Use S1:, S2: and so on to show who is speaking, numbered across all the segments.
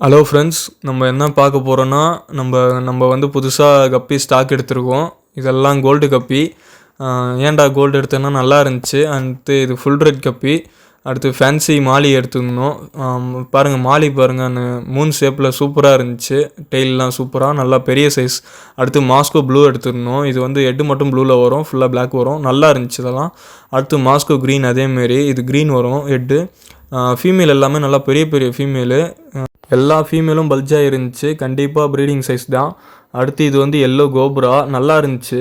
S1: Hello friends, நம்ம என்ன பார்க்க போகிறோன்னா நம்ம வந்து புதுசாக கப்பி ஸ்டாக் எடுத்திருக்கோம். இதெல்லாம் கோல்டு கப்பி. ஏன்டா கோல்டு எடுத்தேன்னா நல்லா இருந்துச்சு. அடுத்து இது ஃபுல் ரெட் கப்பி. அடுத்து ஃபேன்சி மாலி எடுத்துருந்தோம். பாருங்கள், மாலி பாருங்கள், மூன் ஷேப்பில் சூப்பராக இருந்துச்சு. டெய்லெலாம் சூப்பராக நல்லா பெரிய சைஸ். அடுத்து மாஸ்கோ ப்ளூ எடுத்துருந்தோம். இது வந்து ஹெட்டு மட்டும் ப்ளூவில் வரும், ஃபுல்லாக பிளாக் வரும், நல்லா இருந்துச்சு இதெல்லாம். அடுத்து மாஸ்கோ க்ரீன், அதேமாரி இது க்ரீன் வரும் ஹெட்டு. ஃபீமேல் எல்லாமே நல்லா பெரிய பெரிய ஃபீமேலு. எல்லா ஃபீமேலும் பல்ஜாக இருந்துச்சு. கண்டிப்பாக ப்ரீடிங் சைஸ் தான். அடுத்து இது வந்து எல்லோ கோப்ரா, நல்லா இருந்துச்சு.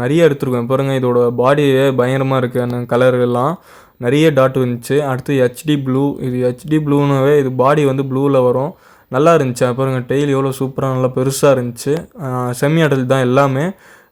S1: நிறைய எடுத்துருக்கோம். பாருங்கள், இதோட பாடியே பயங்கரமாக இருக்குது. அந்த கலர் எல்லாம் நிறைய டாட் இருந்துச்சு. அடுத்து ஹெச்டி ப்ளூ. இது ஹெச்டி ப்ளூனாவே இது பாடி வந்து ப்ளூவில் வரும், நல்லா இருந்துச்சு. பாருங்கள், டெய்ல் எவ்வளோ சூப்பராக நல்லா பெருசாக இருந்துச்சு. செமி அடல் தான் எல்லாமே.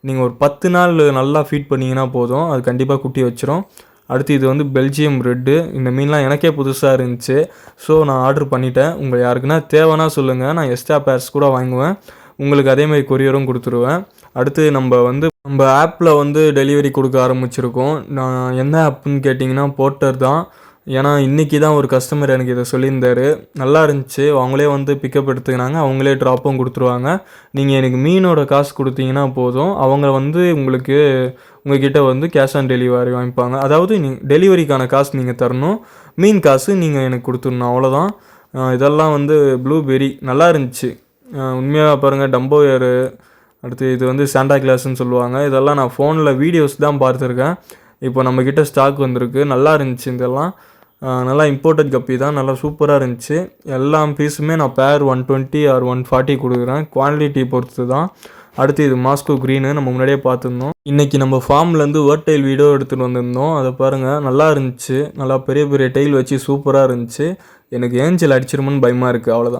S1: நீங்கள் ஒரு 10 நாள் நல்லா ஃபீட் பண்ணிங்கன்னா போதும், அது கண்டிப்பாக குட்டி வச்சிரும். அடுத்து இது வந்து பெல்ஜியம் ரெட்டு. இந்த மீன்லாம் எனக்கே புதுசாக இருந்துச்சு. ஸோ நான் ஆர்டர் பண்ணிட்டேன். உங்கள் யாருக்குன்னா தேவைன்னா சொல்லுங்கள், நான் எக்ஸ்ட்ரா பேர்ஸ் கூட வாங்குவேன். உங்களுக்கு அதேமாதிரி கொரியரும் கொடுத்துருவேன். அடுத்து நம்ம ஆப்பில் வந்து டெலிவரி கொடுக்க ஆரம்பிச்சிருக்கோம். நான் என்ன ஆப்புன்னு கேட்டிங்கன்னா போர்ட்டர் தான். ஏன்னா இன்றைக்கி தான் ஒரு கஸ்டமர் எனக்கு இதை சொல்லியிருந்தார். நல்லா இருந்துச்சு. அவங்களே வந்து பிக்கப் எடுத்துக்கினாங்க, அவங்களே ட்ராப்பும் கொடுத்துருவாங்க. நீங்கள் எனக்கு மீனோட காசு கொடுத்தீங்கன்னா போதும், அவங்க வந்து உங்கள்கிட்ட வந்து கேஷ் ஆன் டெலிவரி வாங்கிப்பாங்க. அதாவது டெலிவரிக்கான காசு நீங்கள் தரணும், மீன் காசு நீங்கள் எனக்கு கொடுத்துடணும், அவ்வளோதான். இதெல்லாம் வந்து ப்ளூபெரி நல்லா இருந்துச்சு. உண்மையாக பாருங்கள், டம்போயரு. அடுத்து இது வந்து சாண்டா கிளாஸ்ன்னு சொல்லுவாங்க. இதெல்லாம் நான் ஃபோனில் வீடியோஸ் தான் பார்த்துருக்கேன். இப்போ நம்மக்கிட்ட ஸ்டாக் வந்திருக்கு. நல்லா இருந்துச்சு. இதெல்லாம் நல்லா இம்போர்ட்டட் கப்பி தான், நல்லா சூப்பராக இருந்துச்சு. எல்லா பீஸுமே நான் பேர் 120 ஆர் 140 கொடுக்குறேன், குவான்டிட்டி பொறுத்து தான். அடுத்து இது மாஸ்கோ க்ரீனு, நம்ம முன்னாடியே பார்த்துருந்தோம். இன்றைக்கி நம்ம ஃபார்ம்லேருந்து வேர்டைல் வீடியோ எடுத்துகிட்டு வந்திருந்தோம். அதை பாருங்கள், நல்லா இருந்துச்சு. நல்லா பெரிய பெரிய டெய்ல் வச்சு சூப்பராக இருந்துச்சு. எனக்கு ஏஞ்சல் அடிச்சிருமோன்னு பயமாக இருக்குது, அவ்வளோதான்.